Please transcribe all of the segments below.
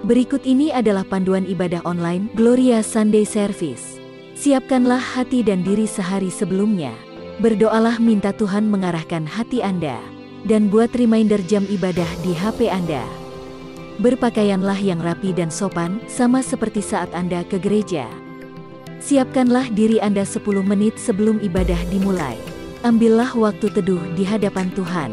Berikut ini adalah panduan ibadah online Gloria Sunday Service. Siapkanlah hati dan diri sehari sebelumnya. Berdoalah minta Tuhan mengarahkan hati Anda. Dan buat reminder jam ibadah di HP Anda. Berpakaianlah yang rapi dan sopan, sama seperti saat Anda ke gereja. Siapkanlah diri Anda 10 menit sebelum ibadah dimulai. Ambillah waktu teduh di hadapan Tuhan.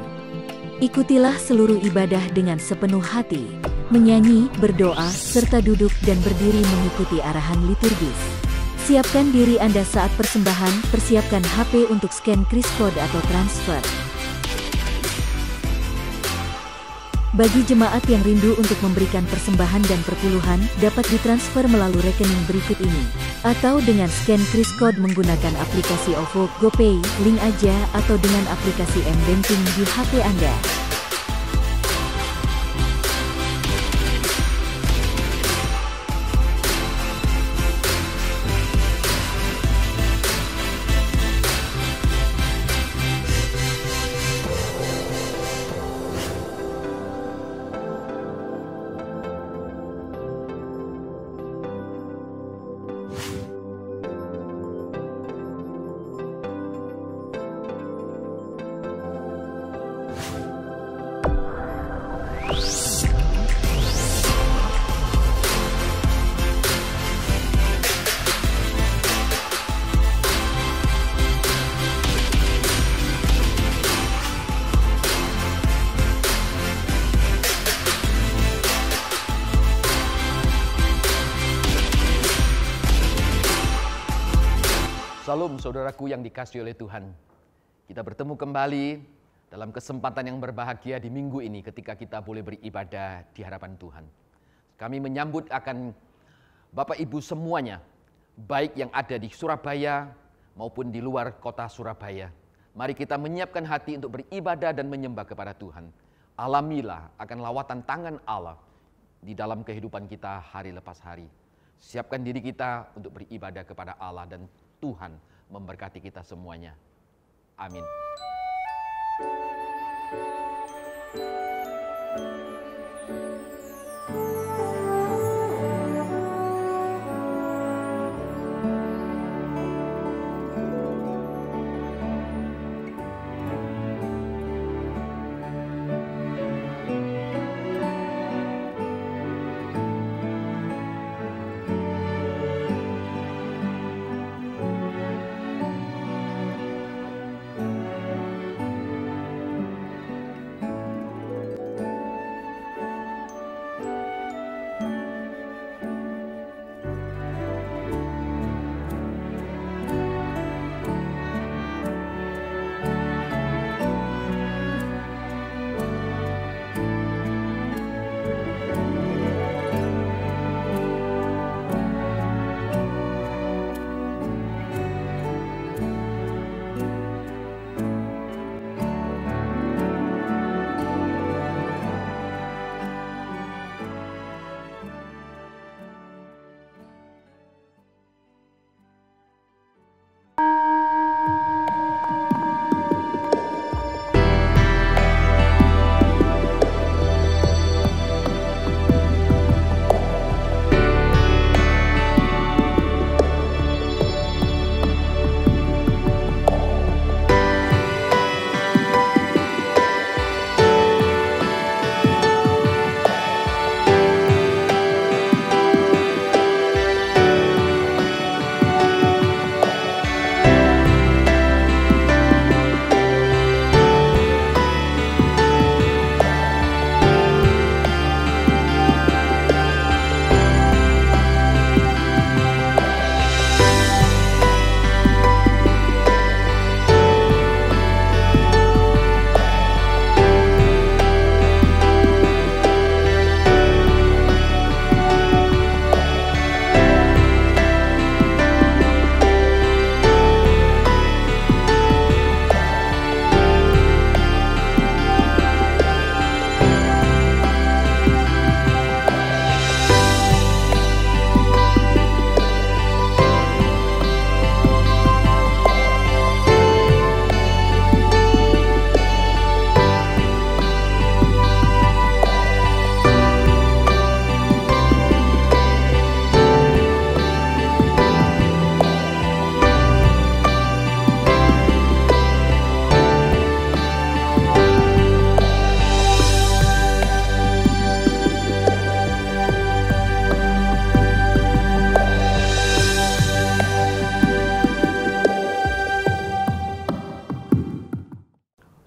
Ikutilah seluruh ibadah dengan sepenuh hati, menyanyi, berdoa, serta duduk dan berdiri mengikuti arahan liturgis. Siapkan diri Anda saat persembahan, persiapkan HP untuk scan kris code atau transfer. Bagi jemaat yang rindu untuk memberikan persembahan dan perpuluhan, dapat ditransfer melalui rekening berikut ini. Atau dengan scan kris code menggunakan aplikasi OVO, GoPay, link aja, atau dengan aplikasi M-Banking di HP Anda. Salam saudaraku yang dikasihi oleh Tuhan. Kita bertemu kembali dalam kesempatan yang berbahagia di minggu ini ketika kita boleh beribadah di hadapan Tuhan. Kami menyambut akan Bapak Ibu semuanya, baik yang ada di Surabaya maupun di luar kota Surabaya. Mari kita menyiapkan hati untuk beribadah dan menyembah kepada Tuhan. Alamilah akan lawatan tangan Allah di dalam kehidupan kita hari lepas hari. Siapkan diri kita untuk beribadah kepada Allah dan Tuhan memberkati kita semuanya. Amin.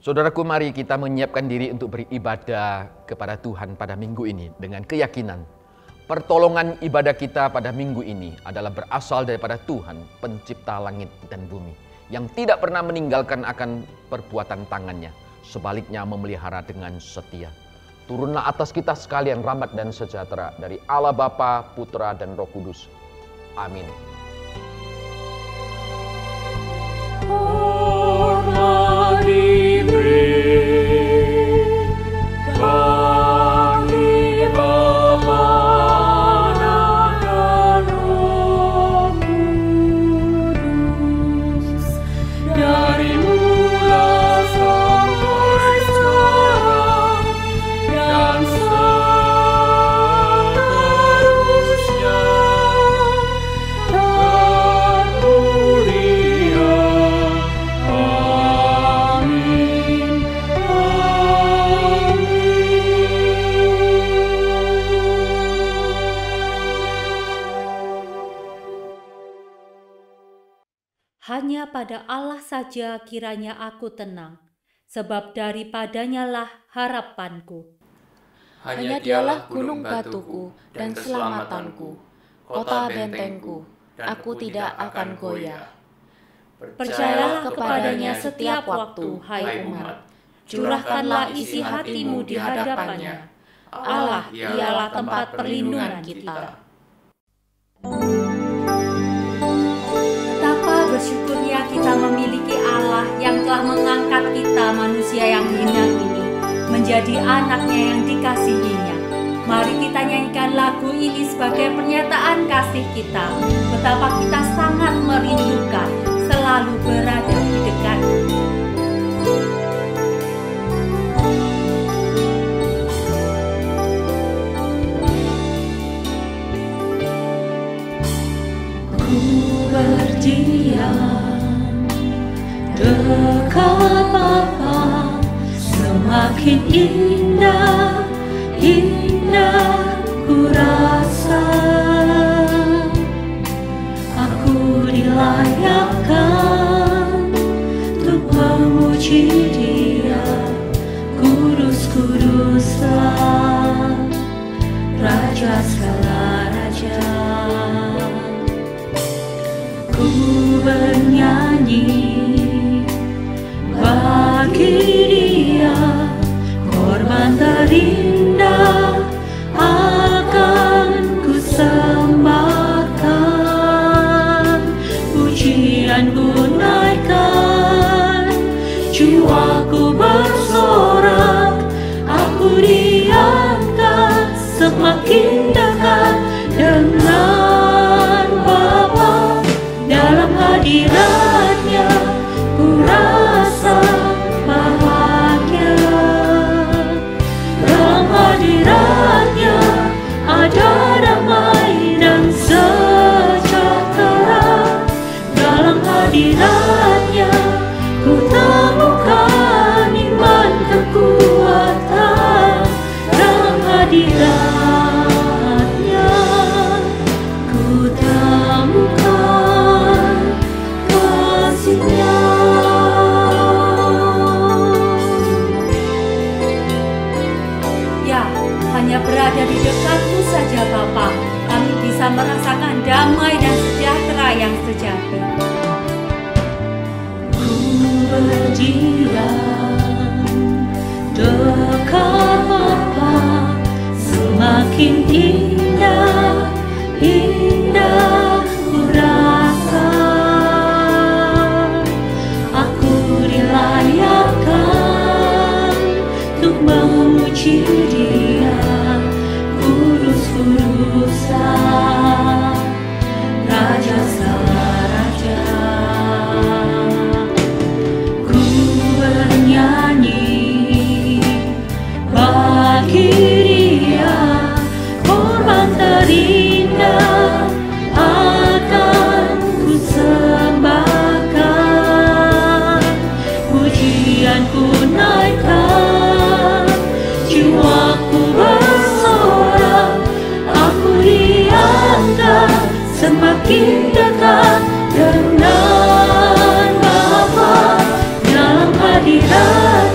Saudaraku, mari kita menyiapkan diri untuk beribadah kepada Tuhan pada minggu ini dengan keyakinan pertolongan ibadah kita pada minggu ini adalah berasal daripada Tuhan, pencipta langit dan bumi, yang tidak pernah meninggalkan akan perbuatan tangannya, sebaliknya memelihara dengan setia. Turunlah atas kita sekalian rahmat dan sejahtera dari Allah Bapa, Putra, dan Roh Kudus. Amin. Hanya pada Allah saja kiranya aku tenang, sebab daripadanya lah harapanku. Hanya Dialah gunung batuku dan keselamatanku, kota bentengku, aku tidak akan goyah. Percayalah kepadanya setiap waktu, hai umat. Curahkanlah isi hatimu di hadapannya. Allah ialah tempat perlindungan kita. Bersyukurnya kita memiliki Allah yang telah mengangkat kita manusia yang hina ini menjadi anaknya yang dikasihinya. Mari kita nyanyikan lagu ini sebagai pernyataan kasih kita, betapa kita sangat merindukan selalu berada di dekat-Nya. Berdiam dekat Bapa, semakin indah, indah ku rasa. Aku dilayakkan untuk memuji Dia, kudus-kuduslah Raja segala raja. Ku bernyanyi bagi Dia, korban terindah akan ku sembahkan. Pujianku naikkan, jiwaku bersorak, aku diangkat semakin dekat dengan Bapa. Dalam hadirat-Nya ku rasa bahagia. Dalam hadirat-Nya ada damai dan sejahtera. Dalam hadirat-Nya ku temukan iman kekuatan. Dalam hadirat-Nya ku temukan berada di dekat-Mu saja Bapa, kami bisa merasakan damai dan sejahtera yang sejati. Ku berdiam dekat Bapa, semakin indah, indah ku rasa. Aku dilayakkan untuk memuji Dia, kudus-kuduslah Raja segala raja. Ku bernyanyi bagi Dia, korban terindah akan ku sembahkan. Pujianku naikkan, jiwaku bersorak, aku diangkat semakin dekat dengan Bapa. Dalam hadirat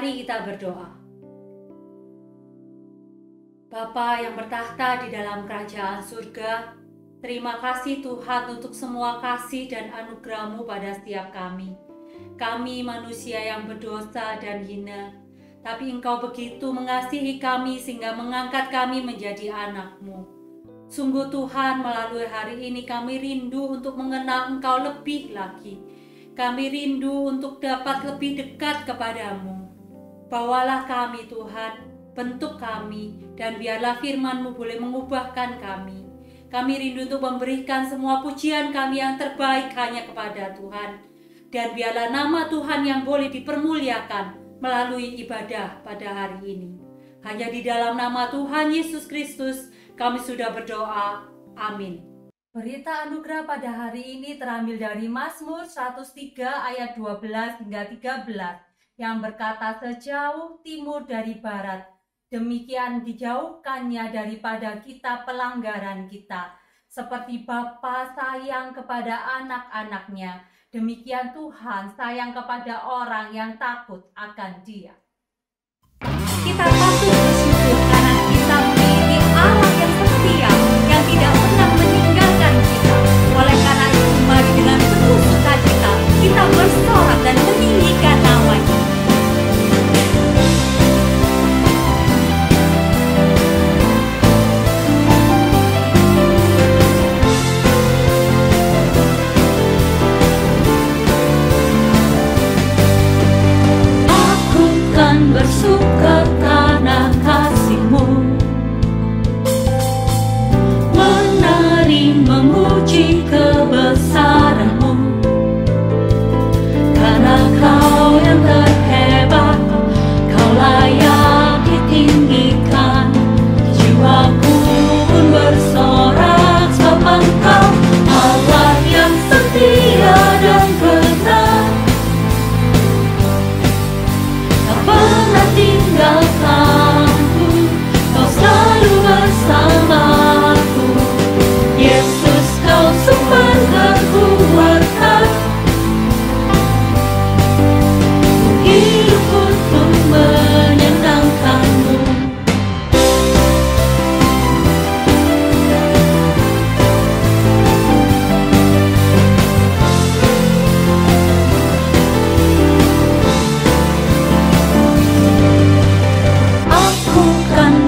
Mari kita berdoa. Bapa yang bertahta di dalam kerajaan surga, terima kasih Tuhan untuk semua kasih dan anugerah-Mu pada setiap kami. Kami manusia yang berdosa dan hina, tapi Engkau begitu mengasihi kami sehingga mengangkat kami menjadi anak-Mu. Sungguh Tuhan, melalui hari ini kami rindu untuk mengenal Engkau lebih lagi. Kami rindu untuk dapat lebih dekat kepadamu. Bawalah kami Tuhan, bentuk kami, dan biarlah firman-Mu boleh mengubahkan kami. Kami rindu untuk memberikan semua pujian kami yang terbaik hanya kepada Tuhan. Dan biarlah nama Tuhan yang boleh dipermuliakan melalui ibadah pada hari ini. Hanya di dalam nama Tuhan Yesus Kristus kami sudah berdoa. Amin. Berita anugerah pada hari ini terambil dari Mazmur 103 ayat 12 hingga 13 yang berkata, sejauh timur dari barat, demikian dijauhkannya daripada kita pelanggaran kita. Seperti Bapa sayang kepada anak-anaknya, demikian Tuhan sayang kepada orang yang takut akan Dia. Kita patut bersyukur karena kita memiliki Allah yang setia, yang tidak pernah meninggalkan kita. Oleh karena itu, mari dengan penuh sukacita kita bersorak dan meninggikan nama-Nya. Bersuka karena kasih-Mu, menari memuji kebesaran-Mu, karena Kau yang terhebat, Kau layak ditinggikan. Jiwaku pun bersorak sebab Engkau Allah yang setia dan benar. Tinggalkanku, Kau selalu bersamaku. Yesus, Kau sumber kekuatan. Ku hidup untuk menyenangkan-Mu.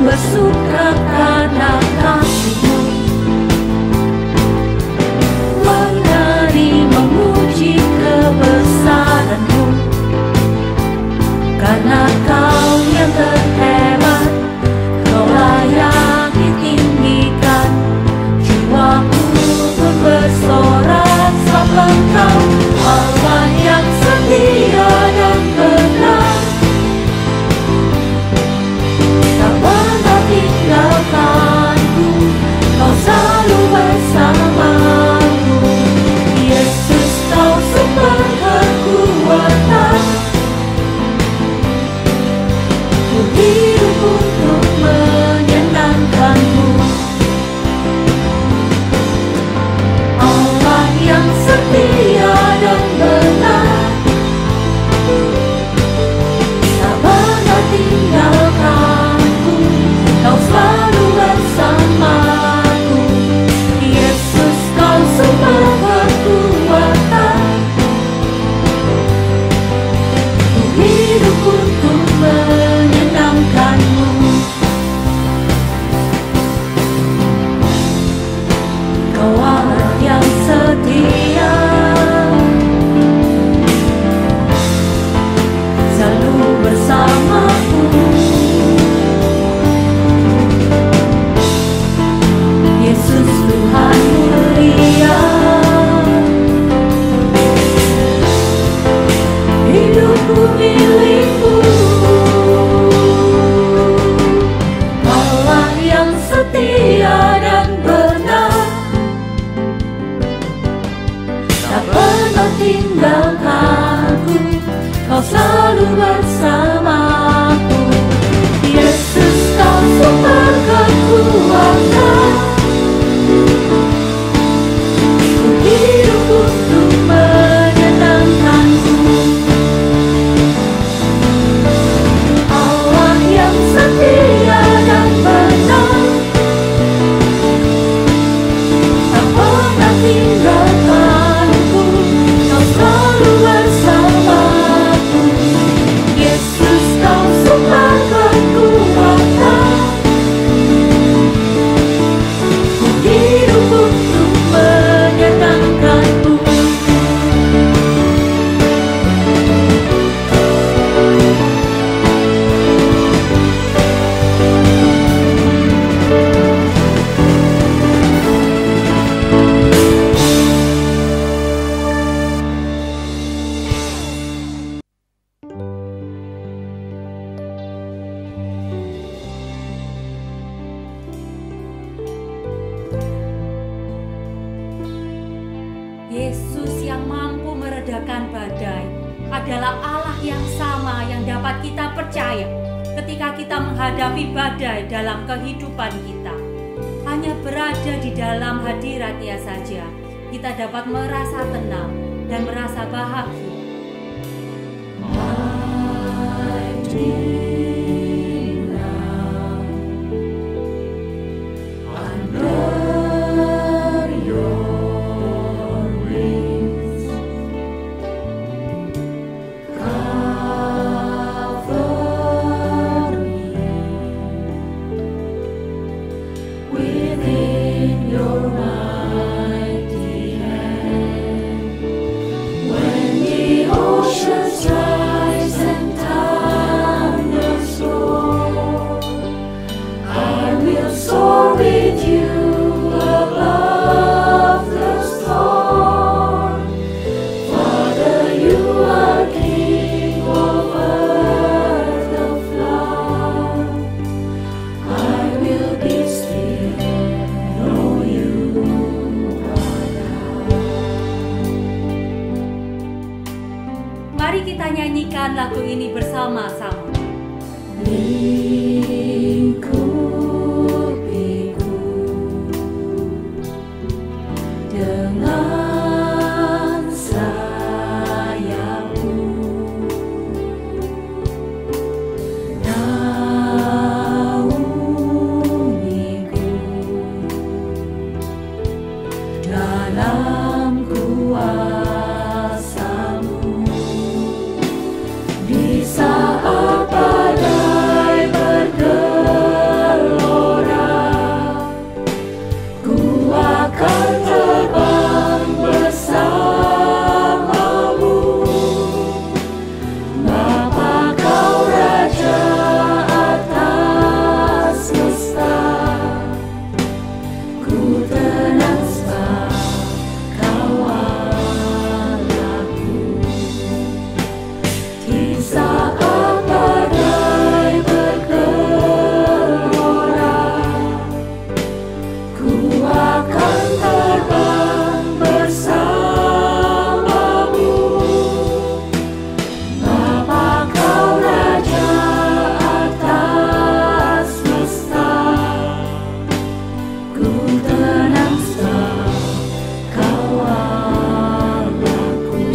Bersuka karena kasih-Mu, menari memuji kebesaran-Mu, karena Kau yang terhebat, Kau layak ditinggikan. Jiwaku pun bersorak sebab Engkau Allah yang setia dan benar. Tinggalkanku, Kau selalu bersamaku. Yesus, Kau sumber kekuatan. Ku hidup untuk menyenangkan-Mu. Allah yang setia dan benar, tak pernah tinggalkanku. Kau selalu bersamaku. Yesus, Kau sumber kekuatan. Ku hidup untuk menyenangkan-Mu. Kau Allah yang setia, selalu bersamaku. Yesus Tuhan mulia, hidupku milik-Mu. Allah yang setia dan benar, tak pernah tinggalkanku. Kau selalu bersamaku. Yesus, Kau sumber kekuatan. Ku hidup untuk menyenangkan-Mu. meredakan badai adalah Allah yang sama yang dapat kita percaya ketika kita menghadapi badai dalam kehidupan kita. Hanya berada di dalam hadirat-Nya saja, kita dapat merasa tenang dan merasa bahagia. Mari kita nyanyikan lagu ini bersama-sama. Lingkupiku dengan sayapmu, naungiku dalam kuasa-Mu. Di saat badai bergelora, ku akan terbang bersama-Mu. Bapa, Kau Raja atas semesta, ku tenang sebab Kau Allahku. Di saat badai bergelora, ku akan terbang bersama-Mu. Bapa, Kau Raja atas semesta, ku tenang sebab Kau Allahku.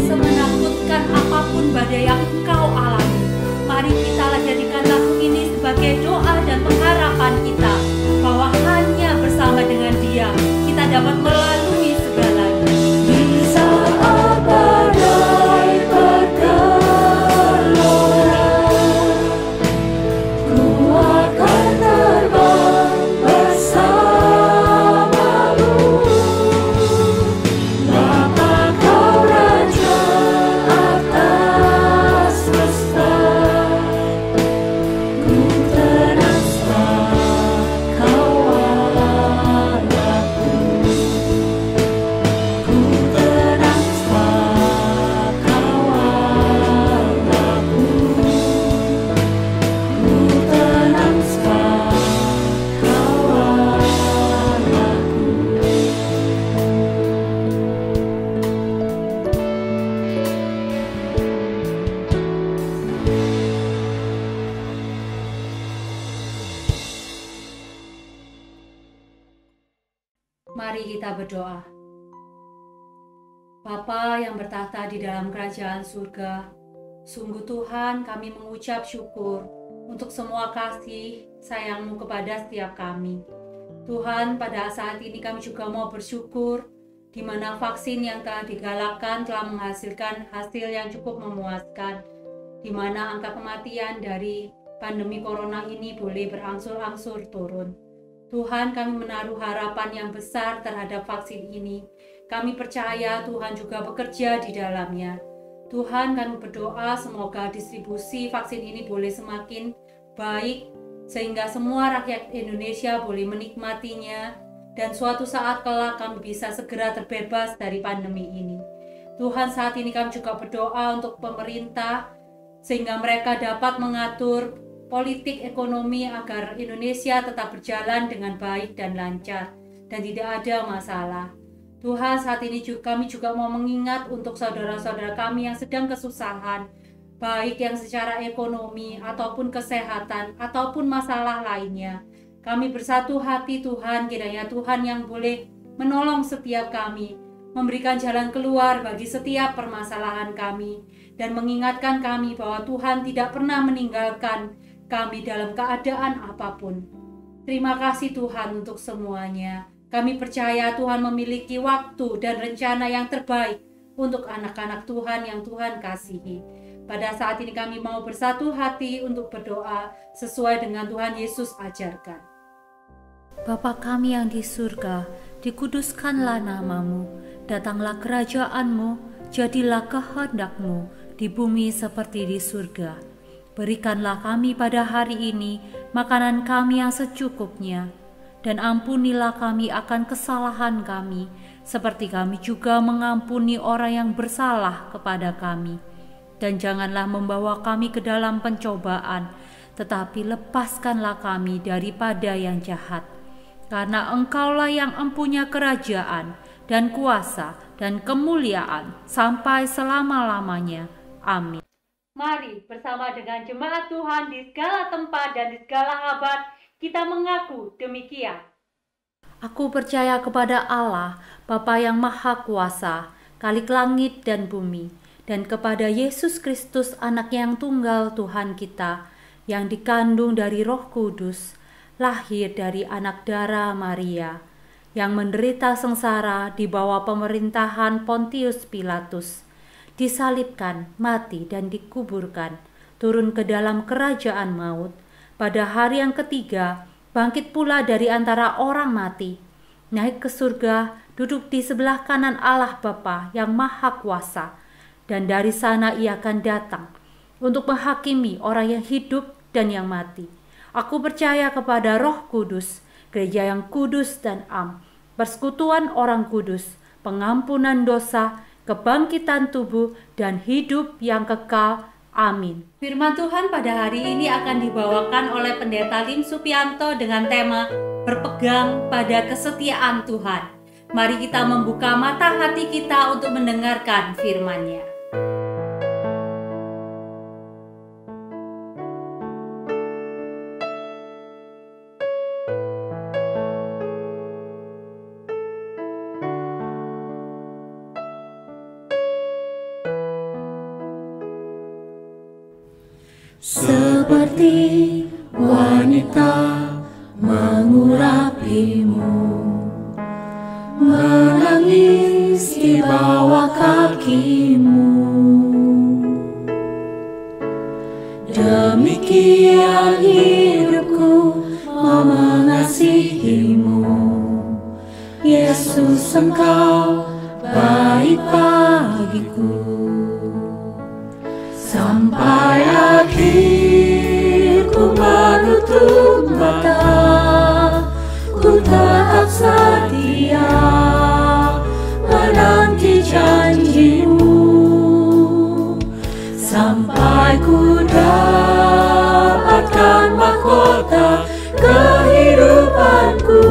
Semenakutkan apapun badai yang engkau alami, mari kita jadikan lagu ini sebagai doa dan pengharapan kita bahwa hanya bersama dengan Dia kita dapat melalui segalanya. Di saat badai bergelora, ku akan terbang bersama-Mu. Bapa, Kau Raja atas semesta, ku tenang sebab Kau Allahku. Ku tenang sebab Kau Allahku. Ku tenang sebab Kau Allahku. Mari kita berdoa. Bapa yang bertahta di dalam kerajaan surga, sungguh Tuhan kami mengucap syukur untuk semua kasih sayang-Mu kepada setiap kami. Tuhan, pada saat ini kami juga mau bersyukur di mana vaksin yang telah digalakkan telah menghasilkan hasil yang cukup memuaskan, di mana angka kematian dari pandemi corona ini boleh berangsur-angsur turun. Tuhan, kami menaruh harapan yang besar terhadap vaksin ini. Kami percaya Tuhan juga bekerja di dalamnya. Tuhan, kami berdoa semoga distribusi vaksin ini boleh semakin baik, sehingga semua rakyat Indonesia boleh menikmatinya, dan suatu saat kelak kami bisa segera terbebas dari pandemi ini. Tuhan, saat ini kami juga berdoa untuk pemerintah, sehingga mereka dapat mengatur politik ekonomi agar Indonesia tetap berjalan dengan baik dan lancar dan tidak ada masalah. Tuhan, saat ini kami juga mau mengingat untuk saudara-saudara kami yang sedang kesusahan, baik yang secara ekonomi ataupun kesehatan ataupun masalah lainnya. Kami bersatu hati Tuhan, kiranya Tuhan yang boleh menolong setiap kami, memberikan jalan keluar bagi setiap permasalahan kami, dan mengingatkan kami bahwa Tuhan tidak pernah meninggalkan kami dalam keadaan apapun. Terima kasih Tuhan untuk semuanya. Kami percaya Tuhan memiliki waktu dan rencana yang terbaik untuk anak-anak Tuhan yang Tuhan kasihi. Pada saat ini kami mau bersatu hati untuk berdoa sesuai dengan Tuhan Yesus ajarkan. Bapa kami yang di surga, dikuduskanlah namamu, datanglah kerajaanmu, jadilah kehendak-Mu di bumi seperti di surga. Berikanlah kami pada hari ini makanan kami yang secukupnya, dan ampunilah kami akan kesalahan kami, seperti kami juga mengampuni orang yang bersalah kepada kami. Dan janganlah membawa kami ke dalam pencobaan, tetapi lepaskanlah kami daripada yang jahat. Karena Engkaulah yang empunya kerajaan, dan kuasa, dan kemuliaan, sampai selama-lamanya. Amin. Mari bersama dengan jemaat Tuhan di segala tempat dan di segala abad, kita mengaku demikian. Aku percaya kepada Allah, Bapa yang Maha Kuasa, Khalik langit dan bumi, dan kepada Yesus Kristus, Anak yang tunggal Tuhan kita, yang dikandung dari Roh Kudus, lahir dari anak darah Maria, yang menderita sengsara di bawah pemerintahan Pontius Pilatus, disalibkan, mati dan dikuburkan, turun ke dalam kerajaan maut. Pada hari yang ketiga, bangkit pula dari antara orang mati, naik ke surga, duduk di sebelah kanan Allah Bapa yang Maha Kuasa, dan dari sana Ia akan datang untuk menghakimi orang yang hidup dan yang mati. Aku percaya kepada Roh Kudus, gereja yang kudus dan am, persekutuan orang kudus, pengampunan dosa, kebangkitan tubuh, dan hidup yang kekal. Amin. Firman Tuhan pada hari ini akan dibawakan oleh Pendeta Lim Supianto dengan tema berpegang pada kesetiaan Tuhan. Mari kita membuka mata hati kita untuk mendengarkan firman-Nya. Seperti wanita mengurapimu, menangis di bawah kakimu, demikian hidupku mau mengasihimu. Yesus, Engkau baik bagiku. Sampai akhir ku menutup mata, ku tetap setia menanti janji-Mu, sampai ku dapatkan mahkota kehidupanku.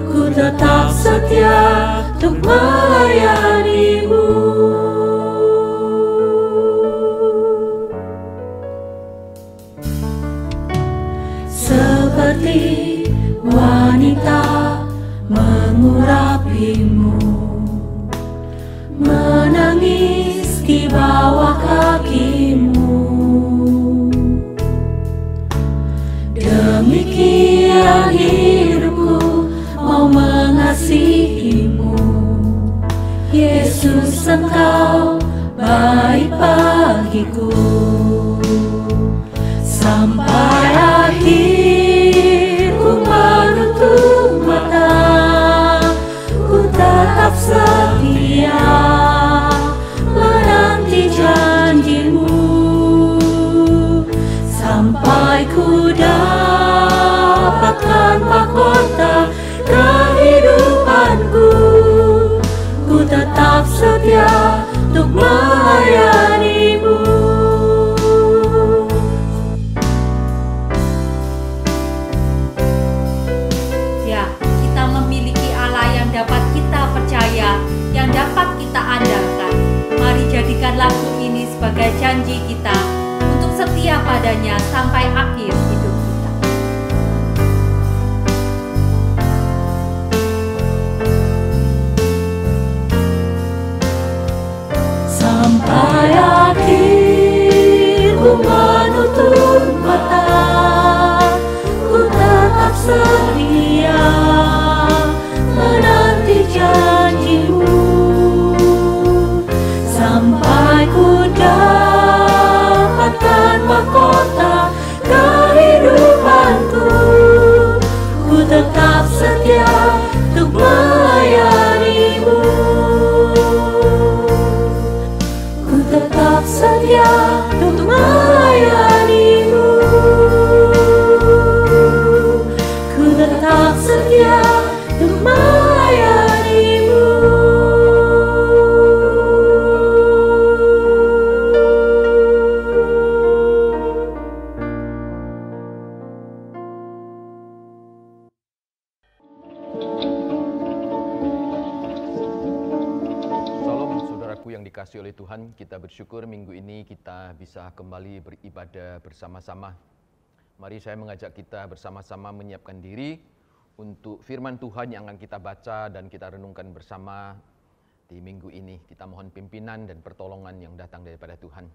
Ku tetap setia untuk melayani-Mu. Seperti wanita mengurapimu, menangis di bawah kakimu, demikian hidupku mau mengasihimu. Yesus, Engkau baik bagiku. Sampai akhir ku menutup mata, ku tetap setia menanti janji-Mu, sampai ku dapatkan mahkota kehidupanku. Ku tetap setia untuk melayani-Mu. lagu ini sebagai janji kita untuk setia padanya sampai akhir hidup kita. Sampai akhir ku menutup mata, ku tetap setia menanti janjimu, sampai ku dapatkan mahkota kehidupanku. Ku tetap setia untuk melayanimu, ku tetap setia untuk melayanimu, ku tetap setia untuk melayanimu. Shalom saudaraku yang dikasihi oleh Tuhan, kita bersyukur minggu ini kita bisa kembali beribadah bersama-sama. Mari saya mengajak kita bersama-sama menyiapkan diri untuk firman Tuhan yang akan kita baca dan kita renungkan bersama di minggu ini. Kita mohon pimpinan dan pertolongan yang datang daripada Tuhan.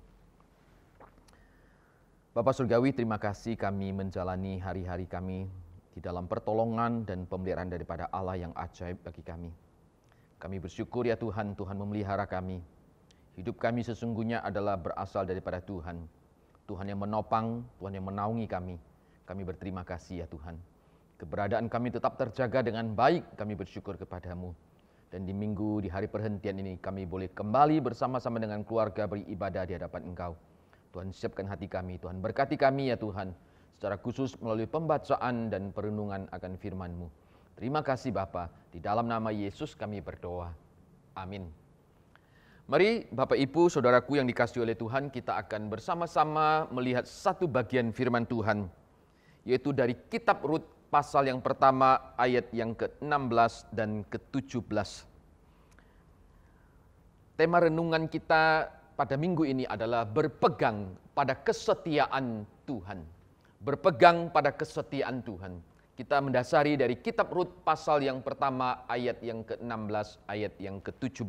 Bapa Surgawi, terima kasih kami menjalani hari-hari kami di dalam pertolongan dan pemeliharaan daripada Allah yang ajaib bagi kami. Kami bersyukur ya Tuhan, Tuhan memelihara kami. Hidup kami sesungguhnya adalah berasal daripada Tuhan. Tuhan yang menopang, Tuhan yang menaungi kami. Kami berterima kasih ya Tuhan. Keberadaan kami tetap terjaga dengan baik, kami bersyukur kepadamu. Dan di minggu, di hari perhentian ini kami boleh kembali bersama-sama dengan keluarga beribadah di hadapan Engkau. Tuhan siapkan hati kami, Tuhan berkati kami ya Tuhan. Secara khusus melalui pembacaan dan perenungan akan firman-Mu. Terima kasih Bapa, di dalam nama Yesus kami berdoa. Amin. Mari Bapak Ibu, Saudaraku yang dikasihi oleh Tuhan, kita akan bersama-sama melihat satu bagian firman Tuhan, yaitu dari kitab Rut pasal yang pertama ayat yang ke-16 dan ke-17. Tema renungan kita pada minggu ini adalah berpegang pada kesetiaan Tuhan. Berpegang pada kesetiaan Tuhan. Kita mendasari dari kitab Rut pasal yang pertama ayat yang ke-16, ayat yang ke-17.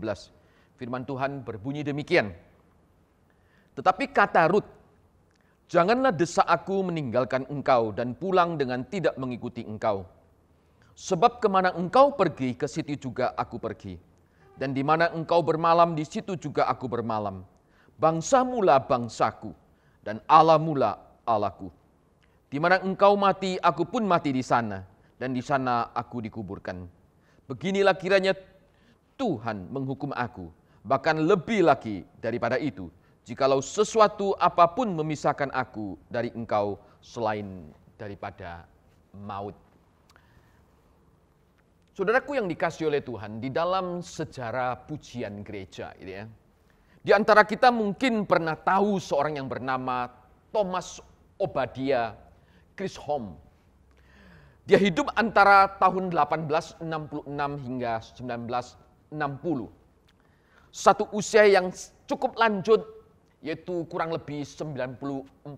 Firman Tuhan berbunyi demikian. Tetapi kata Rut, janganlah desak aku meninggalkan engkau dan pulang dengan tidak mengikuti engkau. Sebab kemana engkau pergi, ke situ juga aku pergi. Dan di mana engkau bermalam, di situ juga aku bermalam. Bangsamulah bangsaku, dan Allahmulah Allahku. Di mana engkau mati, aku pun mati di sana, dan di sana aku dikuburkan. Beginilah kiranya Tuhan menghukum aku, bahkan lebih lagi daripada itu, jikalau sesuatu apapun memisahkan aku dari engkau selain daripada maut. Saudaraku yang dikasihi oleh Tuhan, di dalam sejarah pujian gereja, gitu ya, di antara kita mungkin pernah tahu seorang yang bernama Thomas Obadiah Chisholm. Dia hidup antara tahun 1866 hingga 1960. Satu usia yang cukup lanjut, yaitu kurang lebih 94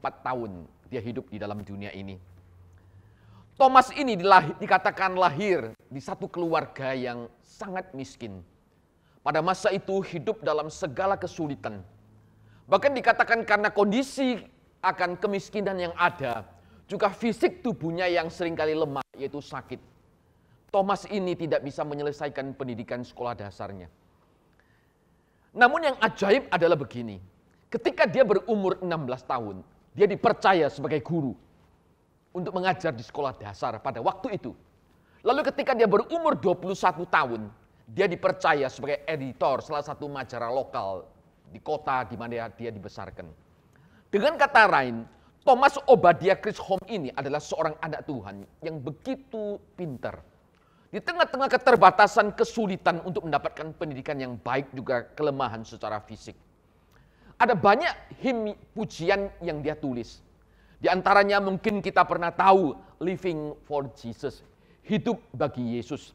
tahun dia hidup di dalam dunia ini. Thomas ini dikatakan lahir di satu keluarga yang sangat miskin. Pada masa itu hidup dalam segala kesulitan. Bahkan dikatakan karena kondisi akan kemiskinan yang ada, juga fisik tubuhnya yang seringkali lemah, yaitu sakit. Thomas ini tidak bisa menyelesaikan pendidikan sekolah dasarnya. Namun yang ajaib adalah begini, ketika dia berumur 16 tahun, dia dipercaya sebagai guru untuk mengajar di sekolah dasar pada waktu itu. Lalu ketika dia berumur 21 tahun, dia dipercaya sebagai editor salah satu majalah lokal di kota di mana dia dibesarkan. Dengan kata lain, Thomas Obadiah Chisholm ini adalah seorang anak Tuhan yang begitu pintar. Di tengah-tengah keterbatasan, kesulitan untuk mendapatkan pendidikan yang baik, juga kelemahan secara fisik. Ada banyak him pujian yang dia tulis. Di antaranya mungkin kita pernah tahu Living for Jesus, hidup bagi Yesus.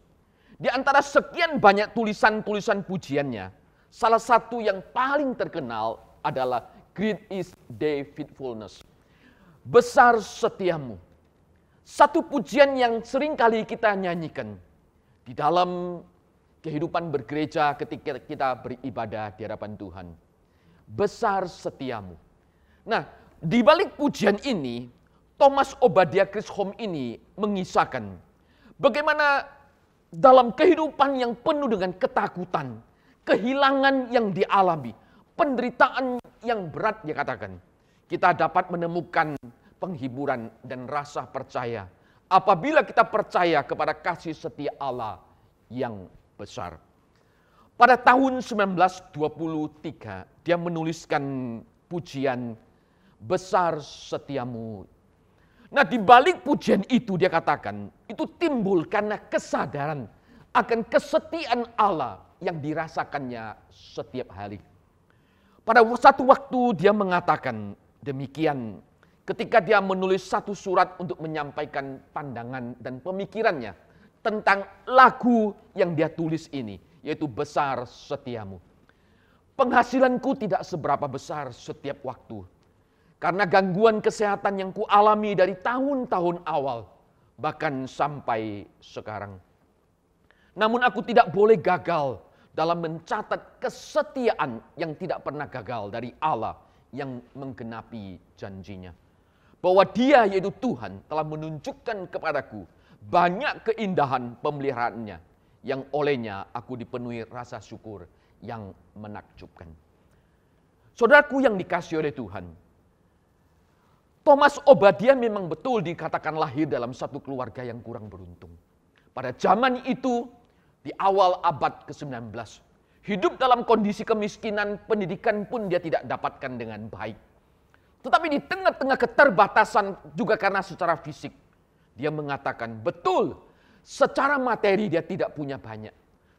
Di antara sekian banyak tulisan-tulisan pujiannya, Salah satu yang paling terkenal adalah Great is thy faithfulness. Besar setiamu. Satu pujian yang sering kali kita nyanyikan di dalam kehidupan bergereja ketika kita beribadah di hadapan Tuhan. Besar setiamu. Nah, di balik pujian ini, Thomas Obadiah Chisholm ini mengisahkan bagaimana dalam kehidupan yang penuh dengan ketakutan, kehilangan yang dialami, penderitaan yang berat dia katakan, kita dapat menemukan penghiburan dan rasa percaya apabila kita percaya kepada kasih setia Allah yang besar. Pada tahun 1923 dia menuliskan pujian Besar Setiamu. Nah, di balik pujian itu dia katakan, itu timbul karena kesadaran akan kesetiaan Allah yang dirasakannya setiap hari. Pada satu waktu dia mengatakan demikian ketika dia menulis satu surat untuk menyampaikan pandangan dan pemikirannya tentang lagu yang dia tulis ini, yaitu Besar Setiamu. Penghasilanku tidak seberapa besar setiap waktu, karena gangguan kesehatan yang kualami dari tahun-tahun awal, bahkan sampai sekarang. Namun aku tidak boleh gagal dalam mencatat kesetiaan yang tidak pernah gagal dari Allah yang menggenapi janjinya. Bahwa Dia yaitu Tuhan telah menunjukkan kepadaku banyak keindahan pemeliharaannya yang olehnya aku dipenuhi rasa syukur yang menakjubkan. Saudaraku yang dikasihi oleh Tuhan, Thomas Obadiah memang betul dikatakan lahir dalam satu keluarga yang kurang beruntung. Pada zaman itu, di awal abad ke-19, hidup dalam kondisi kemiskinan, pendidikan pun dia tidak dapatkan dengan baik. Tetapi di tengah-tengah keterbatasan juga karena secara fisik, dia mengatakan betul, secara materi dia tidak punya banyak.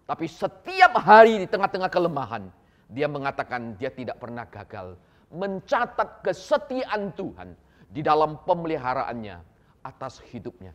Tapi setiap hari di tengah-tengah kelemahan, dia mengatakan dia tidak pernah gagal mencatat kesetiaan Tuhan di dalam pemeliharaannya atas hidupnya.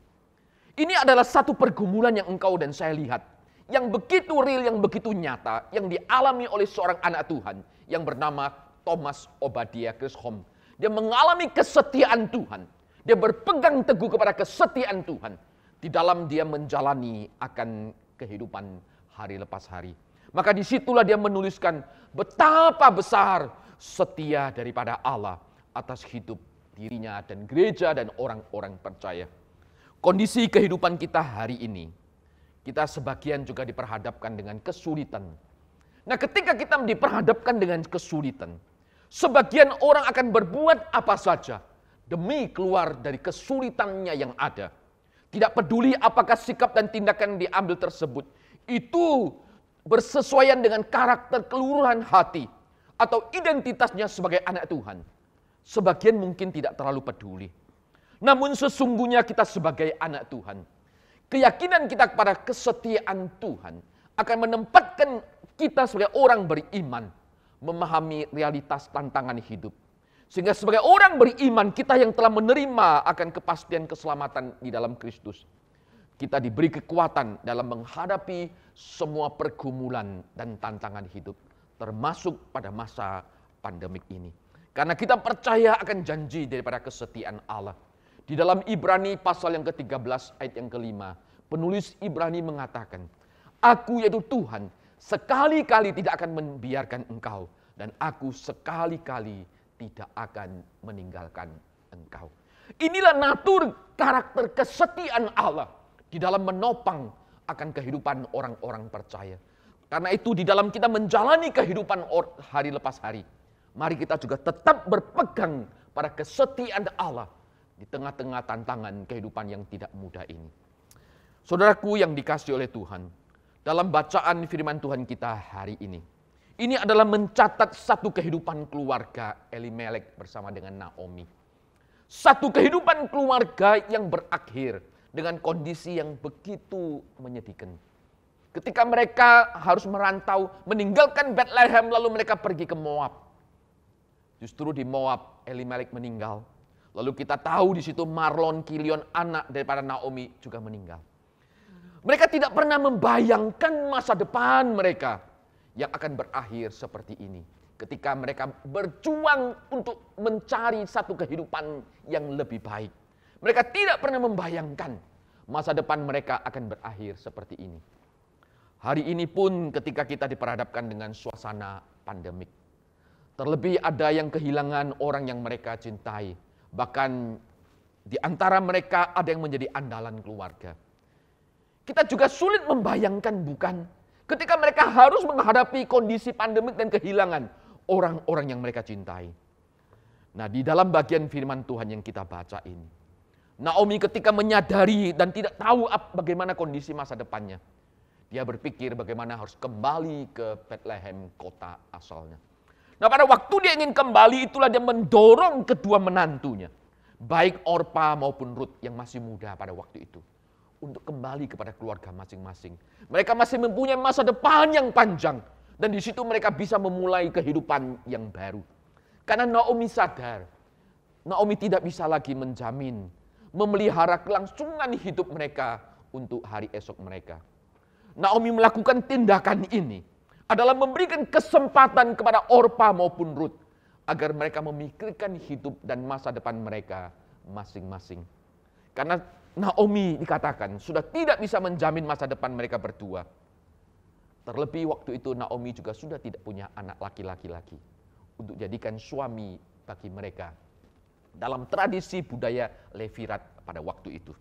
Ini adalah satu pergumulan yang engkau dan saya lihat, yang begitu real, yang begitu nyata, yang dialami oleh seorang anak Tuhan yang bernama Thomas Obadiah Chisholm. Dia mengalami kesetiaan Tuhan. Dia berpegang teguh kepada kesetiaan Tuhan di dalam dia menjalani akan kehidupan hari lepas hari. Maka disitulah dia menuliskan betapa besar setia daripada Allah atas hidup dirinya dan gereja dan orang-orang percaya. Kondisi kehidupan kita hari ini, kita sebagian juga diperhadapkan dengan kesulitan. Nah, ketika kita diperhadapkan dengan kesulitan, sebagian orang akan berbuat apa saja demi keluar dari kesulitannya yang ada. Tidak peduli apakah sikap dan tindakan yang diambil tersebut itu bersesuaian dengan karakter keluruhan hati atau identitasnya sebagai anak Tuhan. Sebagian mungkin tidak terlalu peduli. Namun sesungguhnya kita sebagai anak Tuhan, keyakinan kita kepada kesetiaan Tuhan akan menempatkan kita sebagai orang beriman memahami realitas tantangan hidup. Sehingga sebagai orang beriman, kita yang telah menerima akan kepastian keselamatan di dalam Kristus, kita diberi kekuatan dalam menghadapi semua pergumulan dan tantangan hidup, termasuk pada masa pandemik ini. Karena kita percaya akan janji daripada kesetiaan Allah. Di dalam Ibrani pasal yang ke-13 ayat yang ke-5, penulis Ibrani mengatakan, Aku yaitu Tuhan sekali-kali tidak akan membiarkan engkau, dan aku sekali-kali tidak akan meninggalkan engkau. Inilah natur karakter kesetiaan Allah di dalam menopang akan kehidupan orang-orang percaya. Karena itu di dalam kita menjalani kehidupan hari lepas hari, mari kita juga tetap berpegang pada kesetiaan Allah di tengah-tengah tantangan kehidupan yang tidak mudah ini. Saudaraku yang dikasihi oleh Tuhan, dalam bacaan firman Tuhan kita hari ini adalah mencatat satu kehidupan keluarga Elimelek bersama dengan Naomi. Satu kehidupan keluarga yang berakhir dengan kondisi yang begitu menyedihkan. Ketika mereka harus merantau, meninggalkan Bethlehem lalu mereka pergi ke Moab. Justru di Moab Elimelek meninggal. Lalu kita tahu di situ Marlon, Kilion, anak daripada Naomi juga meninggal. Mereka tidak pernah membayangkan masa depan mereka yang akan berakhir seperti ini. Ketika mereka berjuang untuk mencari satu kehidupan yang lebih baik. Mereka tidak pernah membayangkan masa depan mereka akan berakhir seperti ini. Hari ini pun ketika kita diperhadapkan dengan suasana pandemik. Terlebih ada yang kehilangan orang yang mereka cintai. Bahkan di antara mereka ada yang menjadi andalan keluarga. Kita juga sulit membayangkan bukan? Ketika mereka harus menghadapi kondisi pandemik dan kehilangan orang-orang yang mereka cintai. Nah, di dalam bagian firman Tuhan yang kita baca ini, Naomi ketika menyadari dan tidak tahu bagaimana kondisi masa depannya, dia berpikir bagaimana harus kembali ke Bethlehem, kota asalnya. Nah, pada waktu dia ingin kembali, itulah dia mendorong kedua menantunya, baik Orpa maupun Rut yang masih muda pada waktu itu, untuk kembali kepada keluarga masing-masing. Mereka masih mempunyai masa depan yang panjang. Dan di situ mereka bisa memulai kehidupan yang baru. Karena Naomi sadar, Naomi tidak bisa lagi menjamin, memelihara kelangsungan hidup mereka untuk hari esok mereka. Naomi melakukan tindakan ini adalah memberikan kesempatan kepada Orpa maupun Rut agar mereka memikirkan hidup dan masa depan mereka masing-masing. Karena Naomi dikatakan sudah tidak bisa menjamin masa depan mereka berdua. Terlebih waktu itu Naomi juga sudah tidak punya anak laki-laki lagi untuk jadikan suami bagi mereka dalam tradisi budaya Levirat pada waktu itu.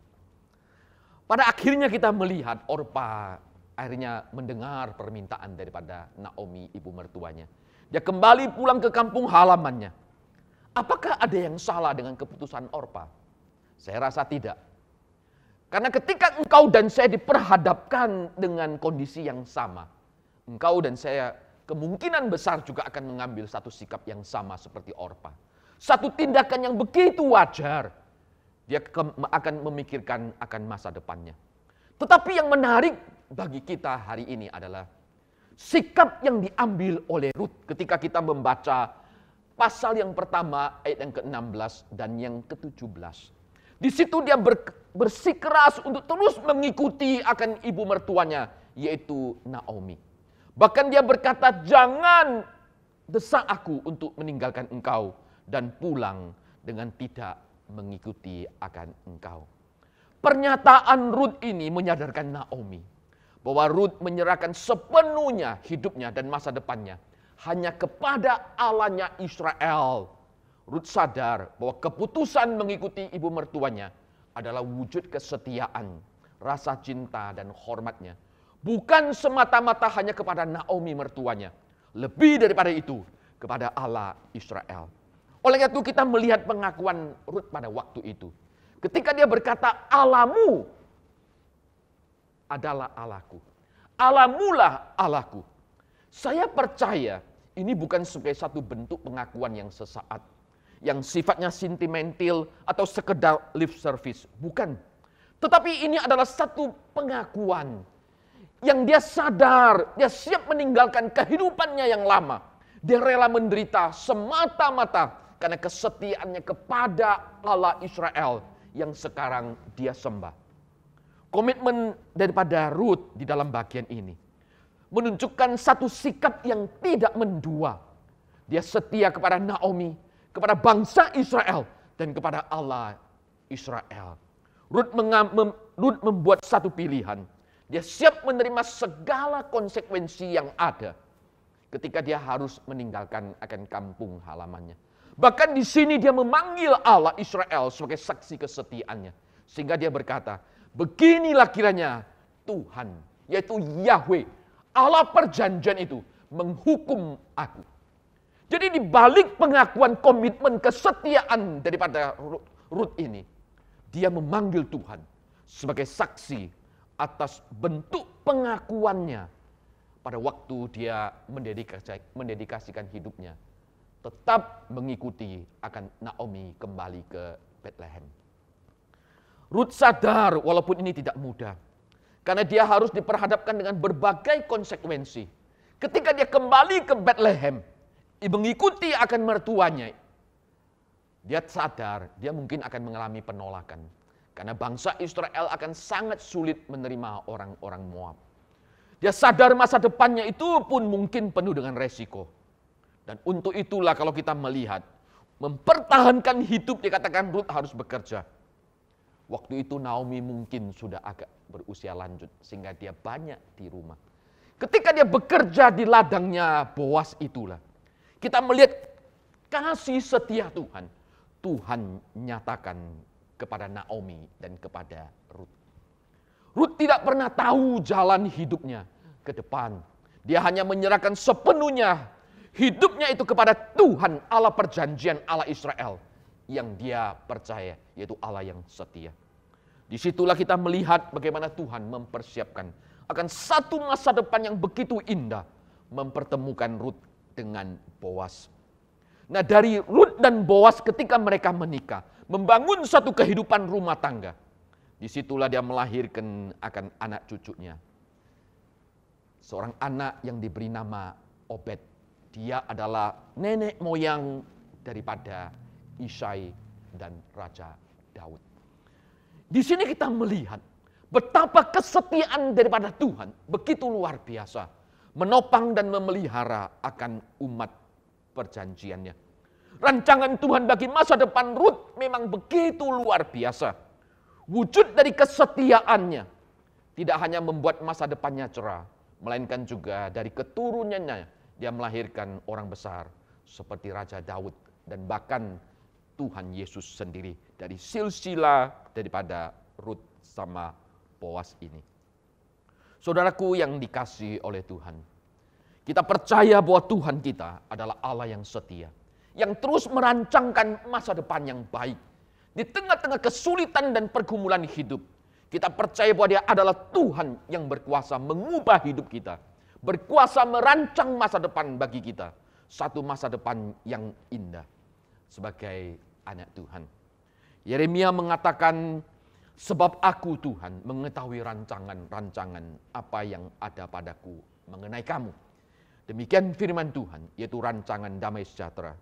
Pada akhirnya kita melihat Orpa akhirnya mendengar permintaan daripada Naomi, ibu mertuanya. Dia kembali pulang ke kampung halamannya. Apakah ada yang salah dengan keputusan Orpa? Saya rasa tidak. Karena ketika engkau dan saya diperhadapkan dengan kondisi yang sama, engkau dan saya kemungkinan besar juga akan mengambil satu sikap yang sama seperti Orpa. Satu tindakan yang begitu wajar. Dia akan memikirkan akan masa depannya. Tetapi yang menarik bagi kita hari ini adalah sikap yang diambil oleh Rut ketika kita membaca pasal yang pertama ayat yang ke-16 dan yang ke-17. Di situ dia bersikeras untuk terus mengikuti akan ibu mertuanya, yaitu Naomi. Bahkan dia berkata, jangan desak aku untuk meninggalkan engkau dan pulang dengan tidak mengikuti akan engkau. Pernyataan Rut ini menyadarkan Naomi bahwa Rut menyerahkan sepenuhnya hidupnya dan masa depannya hanya kepada Allahnya Israel. Rut sadar bahwa keputusan mengikuti ibu mertuanya adalah wujud kesetiaan, rasa cinta dan hormatnya. Bukan semata-mata hanya kepada Naomi mertuanya. Lebih daripada itu, kepada Allah Israel. Oleh itu kita melihat pengakuan Rut pada waktu itu. Ketika dia berkata, Allahmu adalah Allahku. Allahmulah Allahku. Saya percaya ini bukan sebagai satu bentuk pengakuan yang sesaat, yang sifatnya sentimental atau sekedar lip service. Bukan. Tetapi ini adalah satu pengakuan yang dia sadar, dia siap meninggalkan kehidupannya yang lama. Dia rela menderita semata-mata karena kesetiaannya kepada Allah Israel yang sekarang dia sembah. Komitmen daripada Rut di dalam bagian ini menunjukkan satu sikap yang tidak mendua. Dia setia kepada Naomi, kepada bangsa Israel, dan kepada Allah Israel. Rut membuat satu pilihan. Dia siap menerima segala konsekuensi yang ada ketika dia harus meninggalkan akan kampung halamannya. Bahkan di sini dia memanggil Allah Israel sebagai saksi kesetiaannya. Sehingga dia berkata, beginilah kiranya Tuhan, yaitu Yahweh, Allah perjanjian itu, menghukum aku. Jadi di balik pengakuan komitmen kesetiaan daripada Rut ini, dia memanggil Tuhan sebagai saksi atas bentuk pengakuannya pada waktu dia mendedikasikan hidupnya, tetap mengikuti akan Naomi kembali ke Bethlehem. Rut sadar walaupun ini tidak mudah, karena dia harus diperhadapkan dengan berbagai konsekuensi. Ketika dia kembali ke Bethlehem, mengikuti akan mertuanya, dia sadar dia mungkin akan mengalami penolakan. Karena bangsa Israel akan sangat sulit menerima orang-orang Moab. Dia sadar masa depannya itu pun mungkin penuh dengan resiko. Dan untuk itulah kalau kita melihat, mempertahankan hidup dikatakan Rut harus bekerja. Waktu itu Naomi mungkin sudah agak berusia lanjut sehingga dia banyak di rumah. Ketika dia bekerja di ladangnya Boas itulah, kita melihat kasih setia Tuhan. Tuhan nyatakan kepada Naomi dan kepada Rut. Rut tidak pernah tahu jalan hidupnya ke depan. Dia hanya menyerahkan sepenuhnya hidupnya itu kepada Tuhan, Allah perjanjian, Allah Israel. Yang dia percaya, yaitu Allah yang setia. Disitulah kita melihat bagaimana Tuhan mempersiapkan akan satu masa depan yang begitu indah. Mempertemukan Rut dengan Boas. Nah, dari Rut dan Boas ketika mereka menikah, membangun satu kehidupan rumah tangga. Disitulah dia melahirkan akan anak cucunya. Seorang anak yang diberi nama Obed. Dia adalah nenek moyang daripada Isai dan Raja Daud. Di sini kita melihat betapa kesetiaan daripada Tuhan begitu luar biasa. Menopang dan memelihara akan umat perjanjiannya. Rancangan Tuhan bagi masa depan Rut memang begitu luar biasa. Wujud dari kesetiaannya tidak hanya membuat masa depannya cerah, melainkan juga dari keturunannya dia melahirkan orang besar seperti Raja Daud dan bahkan Tuhan Yesus sendiri dari silsilah daripada Rut sama Boas ini. Saudaraku yang dikasihi oleh Tuhan, kita percaya bahwa Tuhan kita adalah Allah yang setia, yang terus merancangkan masa depan yang baik. Di tengah-tengah kesulitan dan pergumulan hidup, kita percaya bahwa Dia adalah Tuhan yang berkuasa mengubah hidup kita, berkuasa merancang masa depan bagi kita, satu masa depan yang indah sebagai anak Tuhan. Yeremia mengatakan, sebab aku Tuhan mengetahui rancangan-rancangan apa yang ada padaku mengenai kamu. Demikian firman Tuhan, yaitu rancangan damai sejahtera.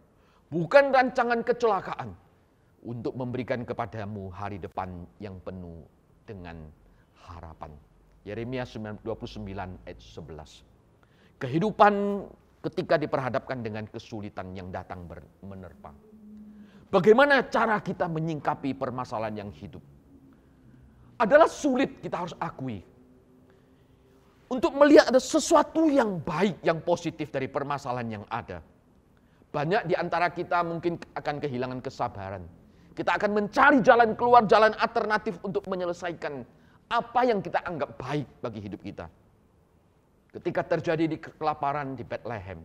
Bukan rancangan kecelakaan, untuk memberikan kepadamu hari depan yang penuh dengan harapan. Yeremia 29 ayat 11. Kehidupan ketika diperhadapkan dengan kesulitan yang datang menerpa. Bagaimana cara kita menyingkapi permasalahan yang hidup? Adalah sulit, kita harus akui. Untuk melihat ada sesuatu yang baik, yang positif dari permasalahan yang ada. Banyak di antara kita mungkin akan kehilangan kesabaran. Kita akan mencari jalan keluar, jalan alternatif untuk menyelesaikan apa yang kita anggap baik bagi hidup kita. Ketika terjadi di kelaparan di Bethlehem,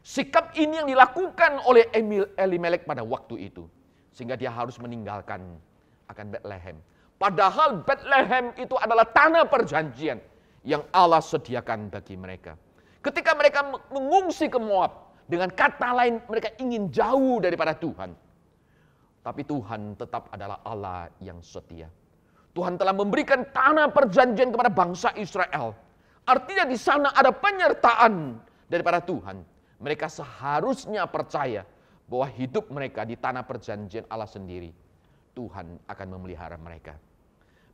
sikap ini yang dilakukan oleh Elimelek pada waktu itu. Sehingga dia harus meninggalkan akan Bethlehem. Padahal Bethlehem itu adalah tanah perjanjian yang Allah sediakan bagi mereka. Ketika mereka mengungsi ke Moab, dengan kata lain mereka ingin jauh daripada Tuhan. Tapi Tuhan tetap adalah Allah yang setia. Tuhan telah memberikan tanah perjanjian kepada bangsa Israel. Artinya di sana ada penyertaan daripada Tuhan. Mereka seharusnya percaya bahwa hidup mereka di tanah perjanjian Allah sendiri. Tuhan akan memelihara mereka.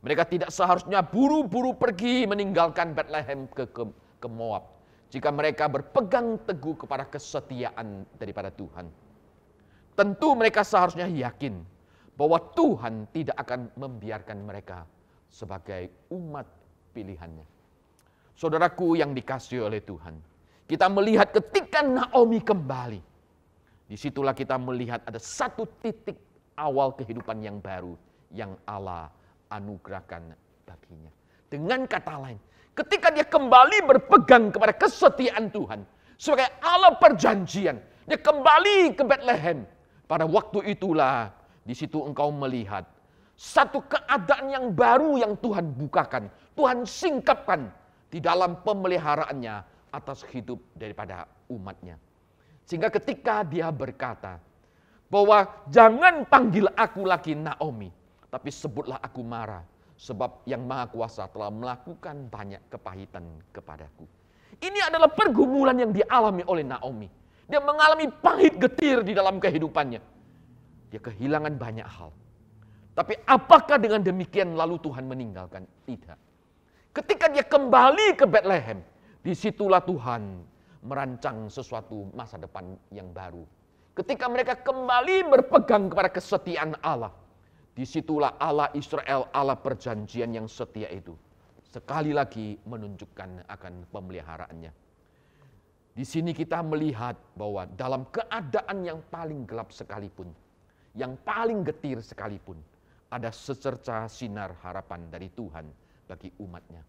Mereka tidak seharusnya buru-buru pergi meninggalkan Bethlehem ke Moab. Jika mereka berpegang teguh kepada kesetiaan daripada Tuhan. Tentu mereka seharusnya yakin bahwa Tuhan tidak akan membiarkan mereka sebagai umat pilihannya. Saudaraku yang dikasihi oleh Tuhan, kita melihat ketika Naomi kembali, disitulah kita melihat ada satu titik awal kehidupan yang baru yang Allah anugerahkan baginya. Dengan kata lain, ketika dia kembali berpegang kepada kesetiaan Tuhan sebagai Allah perjanjian, dia kembali ke Bethlehem. Pada waktu itulah di situ engkau melihat satu keadaan yang baru yang Tuhan bukakan, Tuhan singkapkan di dalam pemeliharaannya atas hidup daripada umatnya. Sehingga ketika dia berkata bahwa jangan panggil aku lagi Naomi, tapi sebutlah aku Mara, sebab yang Maha Kuasa telah melakukan banyak kepahitan kepadaku. Ini adalah pergumulan yang dialami oleh Naomi. Dia mengalami pahit getir di dalam kehidupannya. Dia kehilangan banyak hal. Tapi apakah dengan demikian lalu Tuhan meninggalkan? Tidak. Ketika dia kembali ke Bethlehem, Disitulah Tuhan merancang sesuatu masa depan yang baru. Ketika mereka kembali berpegang kepada kesetiaan Allah, disitulah Allah Israel, Allah perjanjian yang setia itu sekali lagi menunjukkan akan pemeliharaannya. Di sini kita melihat bahwa dalam keadaan yang paling gelap sekalipun, yang paling getir sekalipun, ada secerca sinar harapan dari Tuhan bagi umatnya.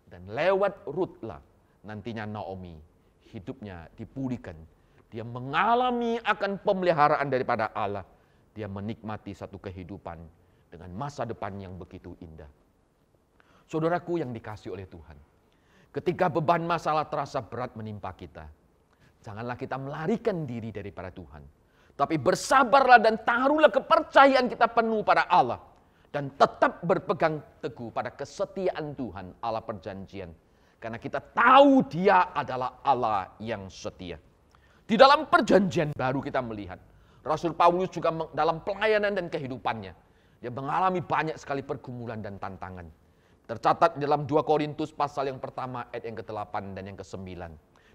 Dan lewat Rutlah nantinya Naomi hidupnya dipulihkan. Dia mengalami akan pemeliharaan daripada Allah. Dia menikmati satu kehidupan dengan masa depan yang begitu indah. Saudaraku yang dikasihi oleh Tuhan, ketika beban masalah terasa berat menimpa kita, janganlah kita melarikan diri daripada Tuhan. Tapi bersabarlah dan taruhlah kepercayaan kita penuh pada Allah. Dan tetap berpegang teguh pada kesetiaan Tuhan, Allah perjanjian. Karena kita tahu Dia adalah Allah yang setia. Di dalam perjanjian baru kita melihat, Rasul Paulus juga dalam pelayanan dan kehidupannya, dia mengalami banyak sekali pergumulan dan tantangan. Tercatat dalam 2 Korintus pasal yang pertama ayat yang ke-8 dan yang ke-9.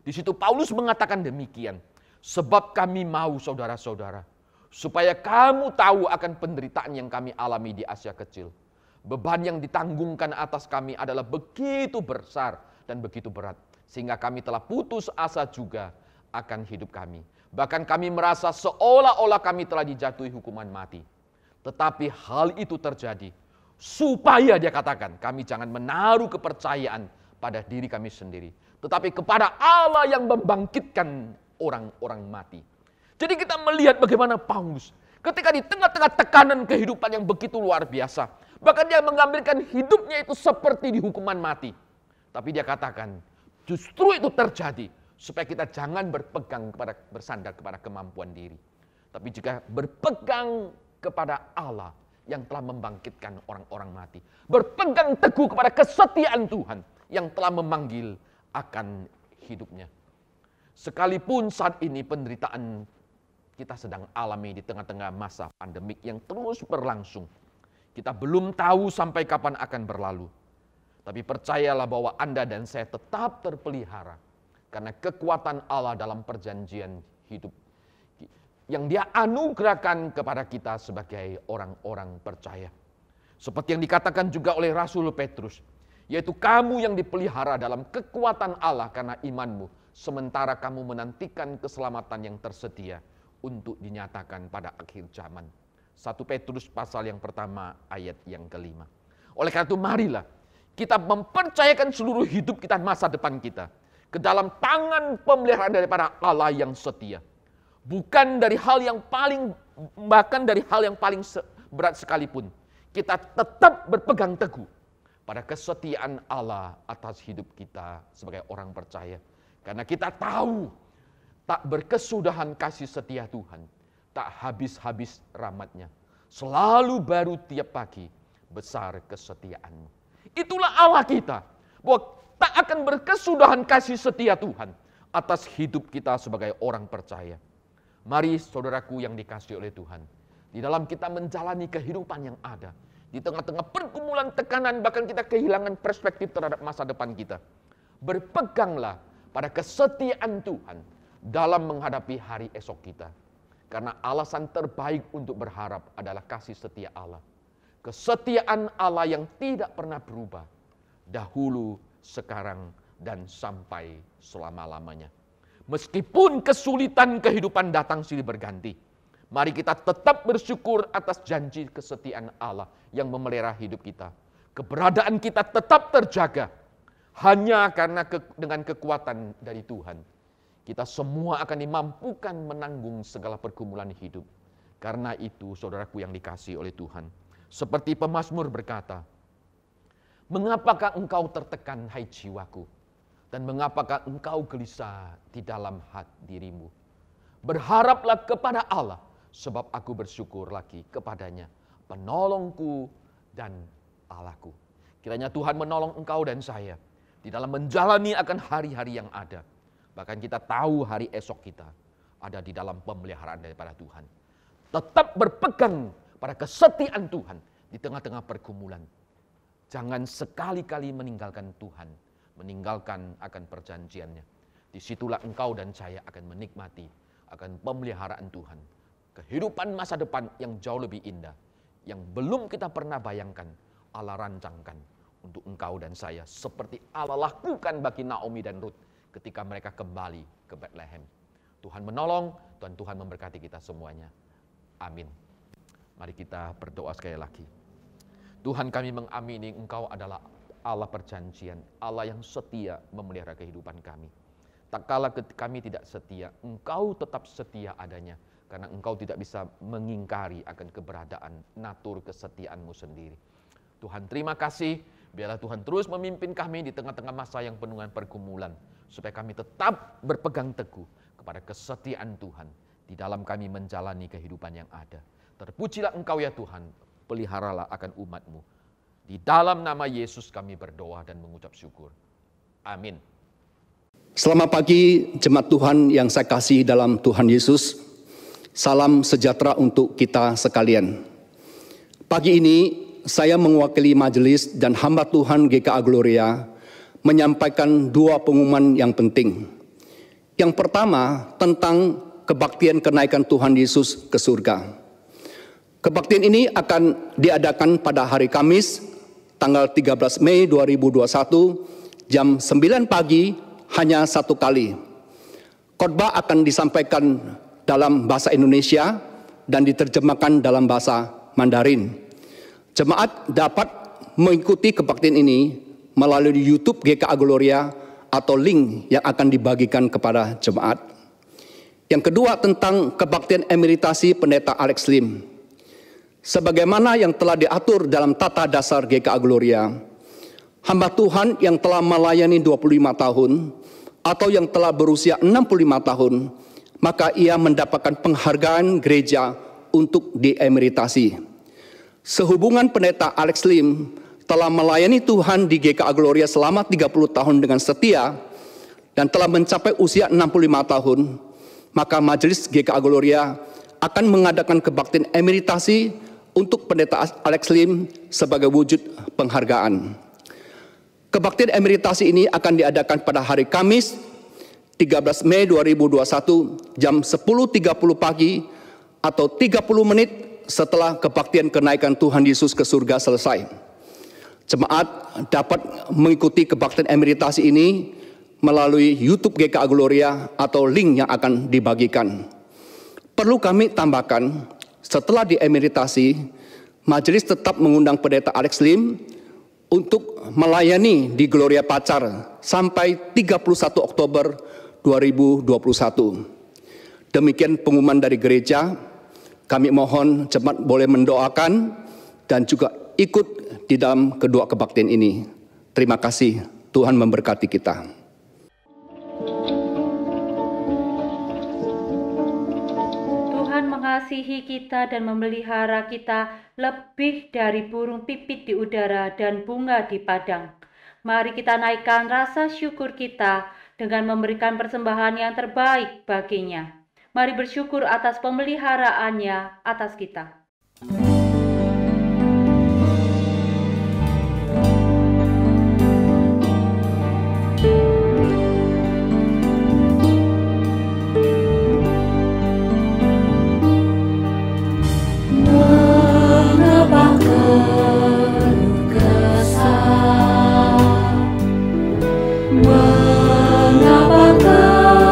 Di situ Paulus mengatakan demikian, sebab kami mau saudara-saudara, supaya kamu tahu akan penderitaan yang kami alami di Asia Kecil. Beban yang ditanggungkan atas kami adalah begitu besar dan begitu berat, sehingga kami telah putus asa juga akan hidup kami. Bahkan kami merasa seolah-olah kami telah dijatuhi hukuman mati. Tetapi hal itu terjadi supaya, dia katakan, kami jangan menaruh kepercayaan pada diri kami sendiri, tetapi kepada Allah yang membangkitkan orang-orang mati. Jadi kita melihat bagaimana Paulus ketika di tengah-tengah tekanan kehidupan yang begitu luar biasa, bahkan dia mengambilkan hidupnya itu seperti di hukuman mati. Tapi dia katakan justru itu terjadi supaya kita jangan bersandar kepada kemampuan diri, tapi juga berpegang kepada Allah yang telah membangkitkan orang-orang mati. Berpegang teguh kepada kesetiaan Tuhan yang telah memanggil akan hidupnya. Sekalipun saat ini penderitaan kita sedang alami di tengah-tengah masa pandemik yang terus berlangsung, kita belum tahu sampai kapan akan berlalu. Tapi percayalah bahwa Anda dan saya tetap terpelihara karena kekuatan Allah dalam perjanjian hidup yang Dia anugerahkan kepada kita sebagai orang-orang percaya. Seperti yang dikatakan juga oleh Rasul Petrus, yaitu kamu yang dipelihara dalam kekuatan Allah karena imanmu, sementara kamu menantikan keselamatan yang tersedia untuk dinyatakan pada akhir zaman. 1 Petrus pasal yang pertama ayat yang ke-5. Oleh karena itu marilah kita mempercayakan seluruh hidup kita, masa depan kita, ke dalam tangan pemeliharaan daripada Allah yang setia. Bukan dari hal yang paling, bahkan dari hal yang paling berat sekalipun, kita tetap berpegang teguh pada kesetiaan Allah atas hidup kita sebagai orang percaya. Karena kita tahu tak berkesudahan kasih setia Tuhan, tak habis-habis rahmat-Nya. Selalu baru tiap pagi, besar kesetiaan-Mu. Itulah Allah kita, bahwa tak akan berkesudahan kasih setia Tuhan atas hidup kita sebagai orang percaya. Mari saudaraku yang dikasihi oleh Tuhan, di dalam kita menjalani kehidupan yang ada, di tengah-tengah pergumulan tekanan, bahkan kita kehilangan perspektif terhadap masa depan kita, berpeganglah pada kesetiaan Tuhan dalam menghadapi hari esok kita. Karena alasan terbaik untuk berharap adalah kasih setia Allah. Kesetiaan Allah yang tidak pernah berubah, dahulu, sekarang, dan sampai selama-lamanya. Meskipun kesulitan kehidupan datang silih berganti, mari kita tetap bersyukur atas janji kesetiaan Allah yang memelihara hidup kita. Keberadaan kita tetap terjaga hanya karena dengan kekuatan dari Tuhan. Kita semua akan dimampukan menanggung segala pergumulan hidup. Karena itu, saudaraku yang dikasihi oleh Tuhan, seperti pemazmur berkata, mengapakah engkau tertekan, hai jiwaku? Dan mengapakah engkau gelisah di dalam hati dirimu? Berharaplah kepada Allah, sebab aku bersyukur lagi kepadanya, penolongku dan Allahku. Kiranya Tuhan menolong engkau dan saya di dalam menjalani akan hari-hari yang ada. Bahkan kita tahu hari esok kita ada di dalam pemeliharaan daripada Tuhan. Tetap berpegang pada kesetiaan Tuhan di tengah-tengah pergumulan. Jangan sekali-kali meninggalkan Tuhan meninggalkan akan perjanjiannya. Disitulah engkau dan saya akan menikmati akan pemeliharaan Tuhan. Kehidupan masa depan yang jauh lebih indah, yang belum kita pernah bayangkan, Allah rancangkan untuk engkau dan saya, seperti Allah lakukan bagi Naomi dan Ruth ketika mereka kembali ke Bethlehem. Tuhan menolong, dan Tuhan memberkati kita semuanya. Amin. Mari kita berdoa sekali lagi. Tuhan, kami mengamini Engkau adalah Allah perjanjian, Allah yang setia memelihara kehidupan kami. Tak kala kami tidak setia, Engkau tetap setia adanya, karena Engkau tidak bisa mengingkari akan keberadaan natur kesetiaan-Mu sendiri. Tuhan, terima kasih. Biarlah Tuhan terus memimpin kami di tengah-tengah masa yang penuh dengan pergumulan, supaya kami tetap berpegang teguh kepada kesetiaan Tuhan di dalam kami menjalani kehidupan yang ada. Terpujilah Engkau ya Tuhan, peliharalah akan umat-Mu. Di dalam nama Yesus kami berdoa dan mengucap syukur. Amin. Selamat pagi jemaat Tuhan yang saya kasih dalam Tuhan Yesus. Salam sejahtera untuk kita sekalian. Pagi ini saya mewakili majelis dan hamba Tuhan GKA Gloria menyampaikan dua pengumuman yang penting. Yang pertama tentang kebaktian kenaikan Tuhan Yesus ke surga. Kebaktian ini akan diadakan pada hari Kamis, tanggal 13 Mei 2021, jam 9 pagi, hanya satu kali. Khotbah akan disampaikan dalam bahasa Indonesia dan diterjemahkan dalam bahasa Mandarin. Jemaat dapat mengikuti kebaktian ini melalui YouTube GKA Gloria atau link yang akan dibagikan kepada jemaat. Yang kedua tentang kebaktian emeritasi Pendeta Alex Lim. Sebagaimana yang telah diatur dalam tata dasar GKA Gloria, hamba Tuhan yang telah melayani 25 tahun atau yang telah berusia 65 tahun, maka ia mendapatkan penghargaan gereja untuk diemeritasi. Sehubungan Pendeta Alex Lim telah melayani Tuhan di GKA Gloria selama 30 tahun dengan setia dan telah mencapai usia 65 tahun, maka majelis GKA Gloria akan mengadakan kebaktian emeritasi untuk Pendeta Alex Lim sebagai wujud penghargaan. Kebaktian emeritasi ini akan diadakan pada hari Kamis 13 Mei 2021 jam 10.30 pagi atau 30 menit setelah kebaktian kenaikan Tuhan Yesus ke surga selesai. Jemaat dapat mengikuti kebaktian emeritasi ini melalui YouTube GKA Gloria atau link yang akan dibagikan. Perlu kami tambahkan, setelah diemeritasi, majelis tetap mengundang Pendeta Alex Lim untuk melayani di Gloria Pacar sampai 31 Oktober 2021. Demikian pengumuman dari gereja. Kami mohon jemaat boleh mendoakan dan juga ikut di dalam kedua kebaktian ini. Terima kasih, Tuhan memberkati kita. Mengasihi kita dan memelihara kita lebih dari burung pipit di udara dan bunga di padang. Mari kita naikkan rasa syukur kita dengan memberikan persembahan yang terbaik baginya. Mari bersyukur atas pemeliharaannya atas kita. Mengapa kecewa?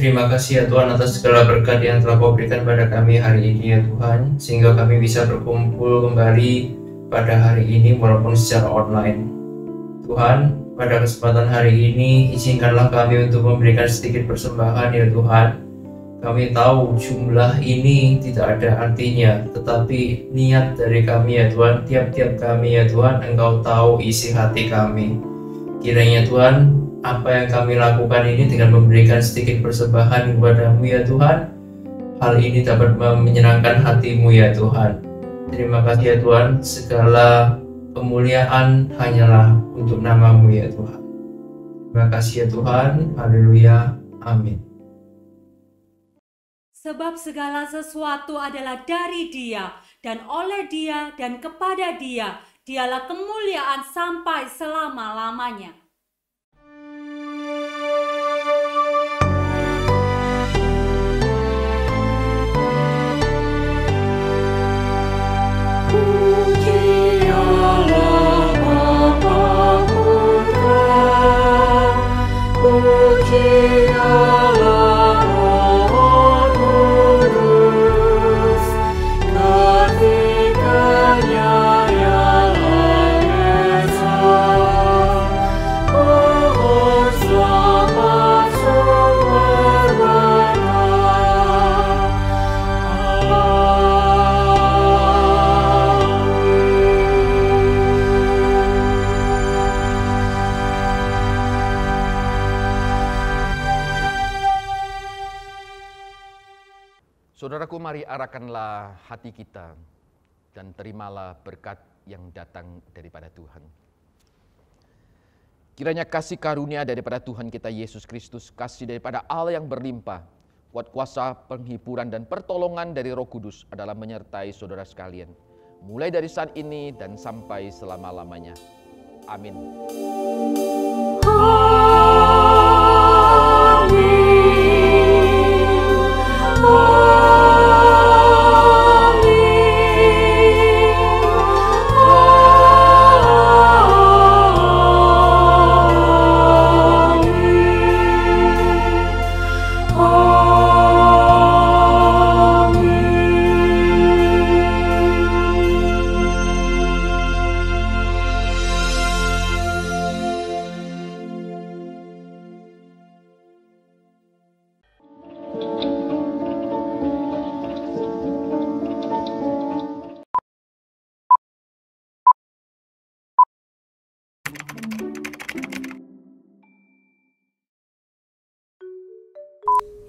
Terima kasih ya Tuhan atas segala berkat yang telah Kau berikan pada kami hari ini ya Tuhan, sehingga kami bisa berkumpul kembali pada hari ini walaupun secara online. Tuhan, pada kesempatan hari ini izinkanlah kami untuk memberikan sedikit persembahan ya Tuhan. Kami tahu jumlah ini tidak ada artinya, tetapi niat dari kami ya Tuhan, tiap-tiap kami ya Tuhan, Engkau tahu isi hati kami. Kiranya Tuhan, apa yang kami lakukan ini dengan memberikan sedikit persembahan kepada-Mu ya Tuhan, hal ini dapat menyenangkan hati-Mu ya Tuhan. Terima kasih ya Tuhan, segala kemuliaan hanyalah untuk nama-Mu ya Tuhan. Terima kasih ya Tuhan, haleluya, amin. Sebab segala sesuatu adalah dari Dia, dan oleh Dia, dan kepada Dia. Dialah kemuliaan sampai selama-lamanya. Saudaraku, mari arahkanlah hati kita dan terimalah berkat yang datang daripada Tuhan. Kiranya kasih karunia daripada Tuhan kita Yesus Kristus, kasih daripada Allah yang berlimpah, kuat kuasa, penghiburan dan pertolongan dari Roh Kudus adalah menyertai saudara sekalian, mulai dari saat ini dan sampai selama-lamanya. Amin.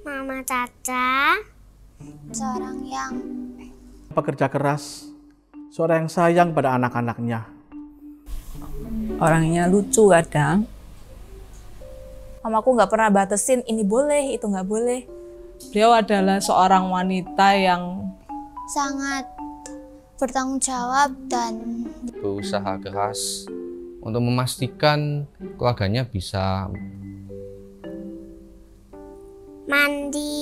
Mama Caca, seorang yang pekerja keras, seorang yang sayang pada anak-anaknya. Orangnya lucu kadang. Mamaku nggak pernah batasin ini boleh, itu nggak boleh. Beliau adalah seorang wanita yang sangat bertanggung jawab dan berusaha keras untuk memastikan keluarganya bisa mandi,